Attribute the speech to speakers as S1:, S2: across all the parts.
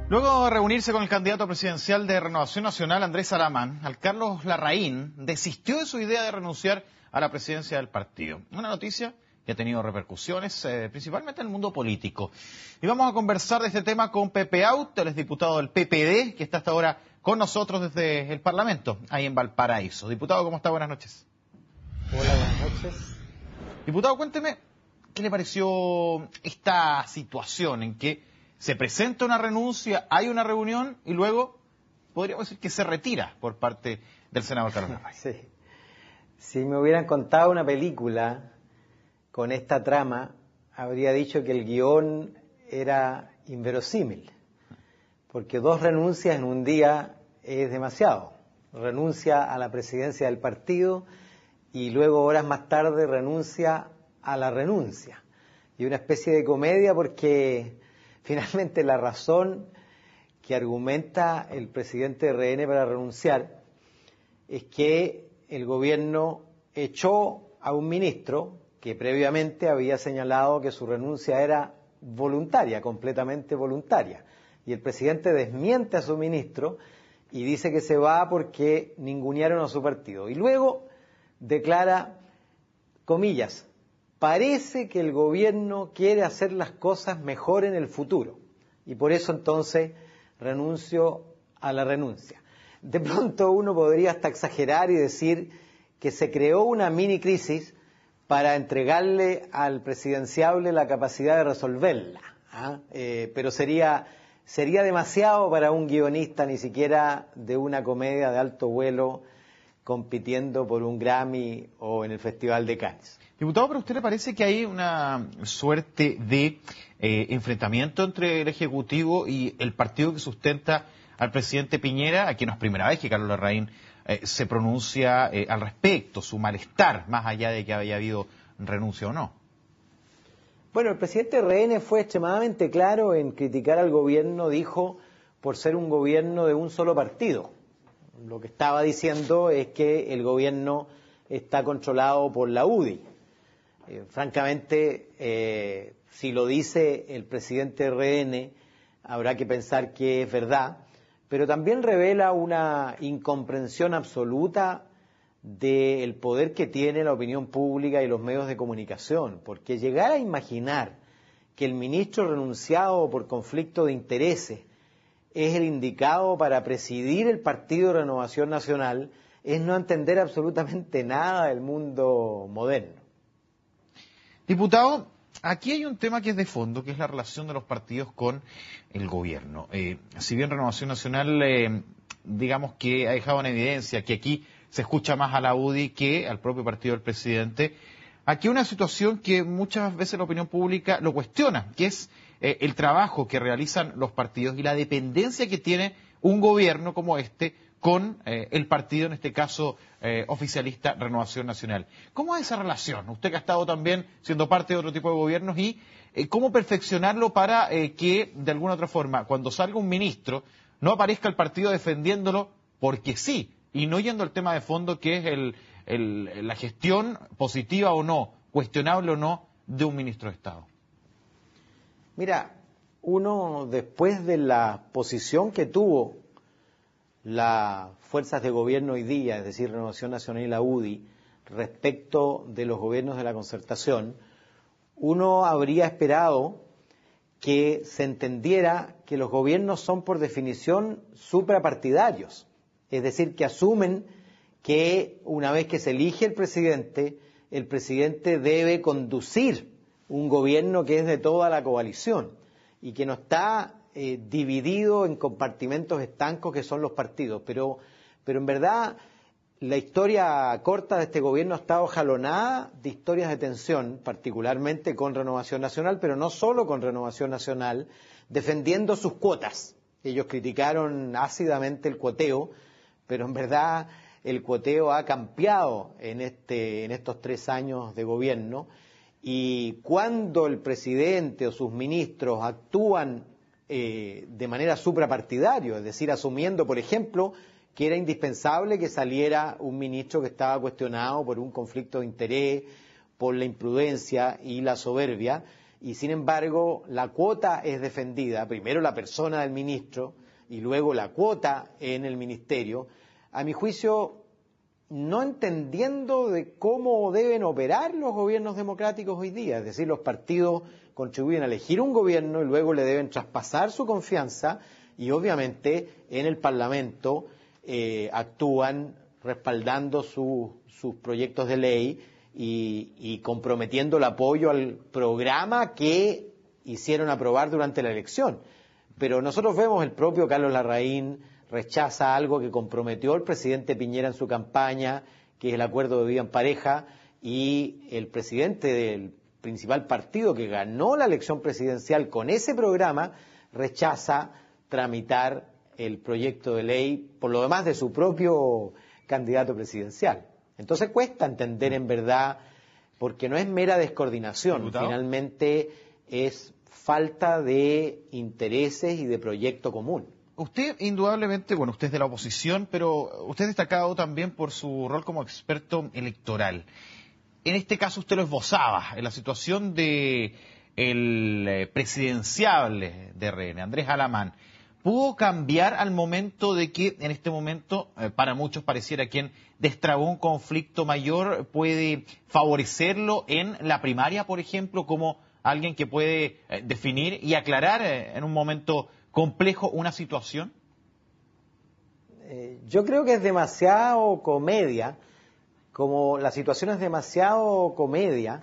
S1: Luego de reunirse con el candidato presidencial de Renovación Nacional, Andrés Alamán, Carlos Larraín desistió de su idea de renunciar a la presidencia del partido. Una noticia que ha tenido repercusiones principalmente en el mundo político. Y vamos a conversar de este tema con Pepe Out, el exdiputado del PPD, que está hasta ahora con nosotros desde el Parlamento, ahí en Valparaíso. Diputado, ¿cómo está? Buenas noches.
S2: Hola, buenas noches.
S1: Diputado, cuénteme, ¿qué le pareció esta situación en que se presenta una renuncia, hay una reunión y luego podríamos decir que se retira por parte del senador Carlos Larraín?
S2: Sí. Si me hubieran contado una película con esta trama, habría dicho que el guión era inverosímil, porque 2 renuncias en un día es demasiado. Renuncia a la presidencia del partido y luego horas más tarde renuncia a la renuncia. Y una especie de comedia porque finalmente la razón que argumenta el presidente de RN para renunciar es que el gobierno echó a un ministro que previamente había señalado que su renuncia era voluntaria, completamente voluntaria. Y el presidente desmiente a su ministro y dice que se va porque ningunearon a su partido. Y luego declara, comillas, parece que el gobierno quiere hacer las cosas mejor en el futuro. Y por eso entonces renuncio a la renuncia. De pronto uno podría hasta exagerar y decir que se creó una mini crisis para entregarle al presidenciable la capacidad de resolverla. Pero sería demasiado para un guionista, ni siquiera de una comedia de alto vuelo, compitiendo por un Grammy o en el Festival de Cannes.
S1: Diputado, ¿pero a usted le parece que hay una suerte de enfrentamiento entre el Ejecutivo y el partido que sustenta al presidente Piñera? Aquí no es primera vez que Carlos Larraín se pronuncia al respecto, su malestar, más allá de que haya habido renuncia o no.
S2: Bueno, el presidente RN fue extremadamente claro en criticar al gobierno, dijo, por ser un gobierno de un solo partido. Lo que estaba diciendo es que el gobierno está controlado por la UDI. Francamente, si lo dice el presidente RN, habrá que pensar que es verdad, pero también revela una incomprensión absoluta del poder que tiene la opinión pública y los medios de comunicación, porque llegar a imaginar que el ministro renunciado por conflicto de intereses es el indicado para presidir el Partido de Renovación Nacional es no entender absolutamente nada del mundo moderno.
S1: Diputado, aquí hay un tema que es de fondo, que es la relación de los partidos con el gobierno. Si bien Renovación Nacional, digamos que ha dejado en evidencia que aquí se escucha más a la UDI que al propio partido del presidente, aquí hay una situación que muchas veces la opinión pública lo cuestiona, que es el trabajo que realizan los partidos y la dependencia que tiene un gobierno como este con el partido, en este caso oficialista Renovación Nacional. ¿Cómo es esa relación? Usted que ha estado también siendo parte de otro tipo de gobiernos y cómo perfeccionarlo para que de alguna otra forma cuando salga un ministro no aparezca el partido defendiéndolo porque sí y no yendo al tema de fondo que es la gestión positiva o no, cuestionable o no de un ministro de Estado.
S2: Mira, uno después de la posición que tuvo las fuerzas de gobierno hoy día, es decir, Renovación Nacional y la UDI, respecto de los gobiernos de la concertación, uno habría esperado que se entendiera que los gobiernos son por definición suprapartidarios, es decir, que asumen que una vez que se elige el presidente debe conducir un gobierno que es de toda la coalición y que no está dividido en compartimentos estancos que son los partidos, pero en verdad la historia corta de este gobierno ha estado jalonada de historias de tensión, particularmente con Renovación Nacional, pero no solo con Renovación Nacional, defendiendo sus cuotas. Ellos criticaron ácidamente el cuoteo, pero en verdad el cuoteo ha cambiado en estos 3 años de gobierno, y cuando el presidente o sus ministros actúan de manera suprapartidaria, es decir, asumiendo, por ejemplo, que era indispensable que saliera un ministro que estaba cuestionado por un conflicto de interés, por la imprudencia y la soberbia, y sin embargo la cuota es defendida, primero la persona del ministro y luego la cuota en el ministerio, a mi juicio no entendiendo de cómo deben operar los gobiernos democráticos hoy día, es decir, los partidos contribuyen a elegir un gobierno y luego le deben traspasar su confianza y obviamente en el Parlamento actúan respaldando sus proyectos de ley y comprometiendo el apoyo al programa que hicieron aprobar durante la elección. Pero nosotros vemos el propio Carlos Larraín rechaza algo que comprometió el presidente Piñera en su campaña, que es el acuerdo de vida en pareja, y el presidente del principal partido que ganó la elección presidencial con ese programa rechaza tramitar el proyecto de ley, por lo demás de su propio candidato presidencial. Entonces cuesta entender en verdad, porque no es mera descoordinación,
S1: ¿Diputado?
S2: Finalmente es falta de intereses y de proyecto común.
S1: Usted, indudablemente, bueno, usted es de la oposición, pero usted es destacado también por su rol como experto electoral. En este caso usted lo esbozaba, en la situación de el presidenciable de RN, Andrés Alamán. ¿Pudo cambiar al momento de que en este momento, para muchos pareciera quien destrabó un conflicto mayor, puede favorecerlo en la primaria, por ejemplo, como alguien que puede definir y aclarar en un momento complejo una situación?
S2: Yo creo que es demasiado comedia, como la situación es demasiado comedia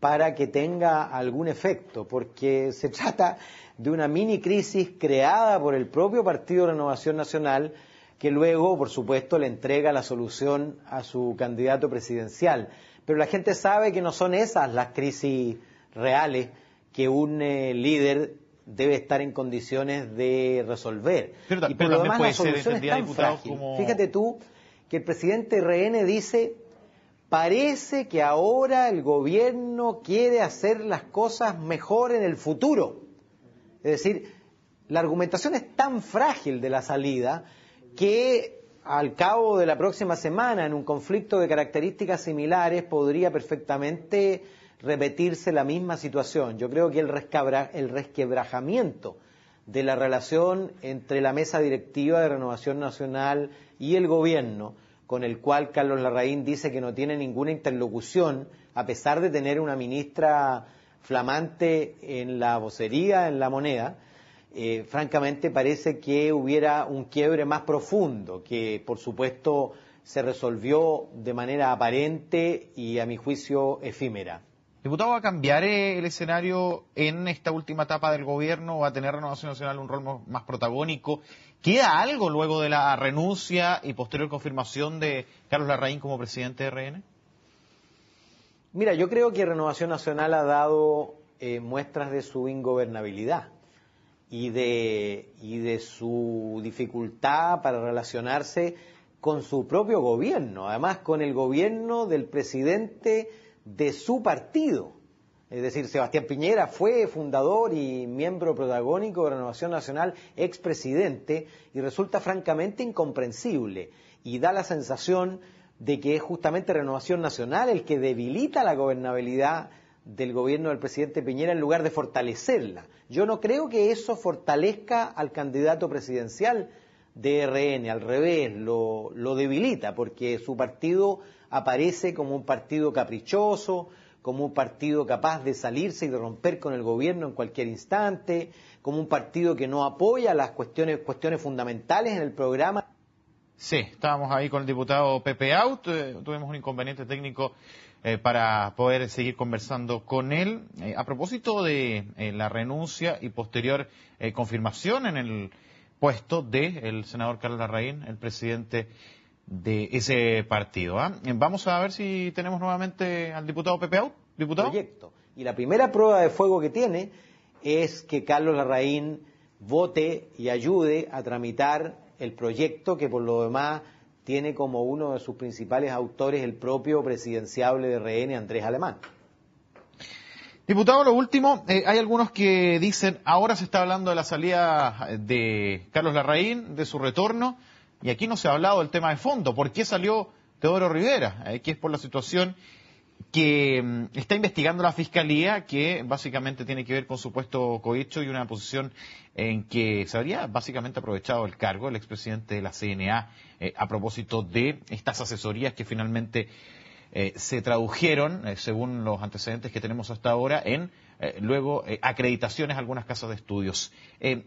S2: para que tenga algún efecto, porque se trata de una mini crisis creada por el propio Partido Renovación Nacional, que luego, por supuesto, le entrega la solución a su candidato presidencial. Pero la gente sabe que no son esas las crisis reales que un líder debe estar en condiciones de resolver.
S1: Pero
S2: y por lo demás la solución es tan
S1: diputado,
S2: frágil.
S1: como...
S2: Fíjate tú que el presidente RN dice: parece que ahora el gobierno quiere hacer las cosas mejor en el futuro. Es decir, la argumentación es tan frágil de la salida que al cabo de la próxima semana, en un conflicto de características similares, podría perfectamente repetirse la misma situación. Yo creo que el resquebrajamiento de la relación entre la mesa directiva de Renovación Nacional y el gobierno, con el cual Carlos Larraín dice que no tiene ninguna interlocución, a pesar de tener una ministra flamante en la vocería, en la moneda, francamente parece que hubiera un quiebre más profundo, que por supuesto se resolvió de manera aparente y a mi juicio efímera.
S1: Diputado, ¿va a cambiar el escenario en esta última etapa del gobierno? ¿Va a tener Renovación Nacional un rol más protagónico? ¿Queda algo luego de la renuncia y posterior confirmación de Carlos Larraín como presidente de RN?
S2: Mira, yo creo que Renovación Nacional ha dado muestras de su ingobernabilidad y de su dificultad para relacionarse con su propio gobierno, además con el gobierno del presidente de su partido. Es decir, Sebastián Piñera fue fundador y miembro protagónico de Renovación Nacional, expresidente, y resulta francamente incomprensible y da la sensación de que es justamente Renovación Nacional el que debilita la gobernabilidad del gobierno del presidente Piñera en lugar de fortalecerla. Yo no creo que eso fortalezca al candidato presidencial de RN, al revés, lo debilita, porque su partido aparece como un partido caprichoso, como un partido capaz de salirse y de romper con el gobierno en cualquier instante, como un partido que no apoya las cuestiones fundamentales en el programa.
S1: Sí, estábamos ahí con el diputado Pepe Out, tuvimos un inconveniente técnico para poder seguir conversando con él. A propósito de la renuncia y posterior confirmación en el puesto del senador Carlos Larraín, el presidente de ese partido. Vamos a ver si tenemos nuevamente al diputado Pepe Out. ¿Diputado?
S2: Proyecto. Y la primera prueba de fuego que tiene es que Carlos Larraín vote y ayude a tramitar el proyecto que por lo demás tiene como uno de sus principales autores el propio presidenciable de RN, Andrés Alamán.
S1: Diputado, lo último, hay algunos que dicen, ahora se está hablando de la salida de Carlos Larraín, de su retorno, y aquí no se ha hablado del tema de fondo. ¿Por qué salió Teodoro Rivera? Que es por la situación que está investigando la Fiscalía, que básicamente tiene que ver con supuesto cohecho y una posición en que se habría básicamente aprovechado el cargo el expresidente de la CNA a propósito de estas asesorías que finalmente se tradujeron, según los antecedentes que tenemos hasta ahora, en luego acreditaciones a algunas casas de estudios.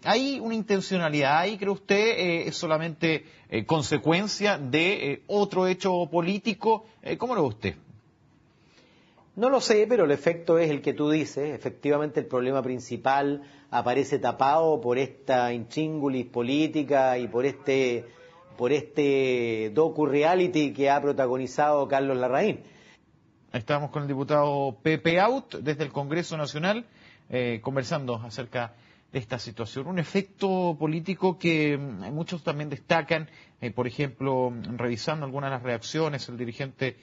S1: ¿Hay una intencionalidad ahí, cree usted? ¿Es solamente consecuencia de otro hecho político? ¿Cómo lo ve usted?
S2: No lo sé, pero el efecto es el que tú dices. Efectivamente, el problema principal aparece tapado por esta intríngulis política y por este docu-reality que ha protagonizado Carlos Larraín.
S1: Estamos con el diputado Pepe Out desde el Congreso Nacional conversando acerca de esta situación. Un efecto político que muchos también destacan, por ejemplo, revisando algunas de las reacciones, el dirigente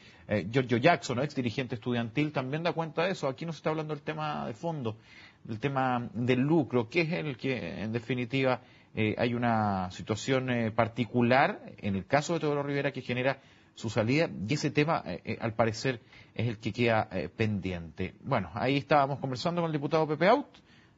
S1: Giorgio Jackson, ex dirigente estudiantil, también da cuenta de eso. Aquí no se está hablando del tema de fondo, del tema del lucro, que es el que en definitiva hay una situación particular en el caso de Teodoro Rivera que genera su salida, y ese tema, al parecer, es el que queda pendiente. Bueno, ahí estábamos conversando con el diputado Pepe Out,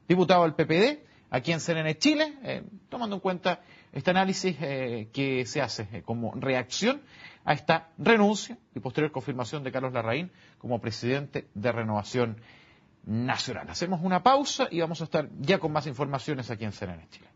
S1: diputado del PPD, aquí en CNN Chile, tomando en cuenta este análisis que se hace como reacción a esta renuncia y posterior confirmación de Carlos Larraín como presidente de Renovación Nacional. Hacemos una pausa y vamos a estar ya con más informaciones aquí en CNN Chile.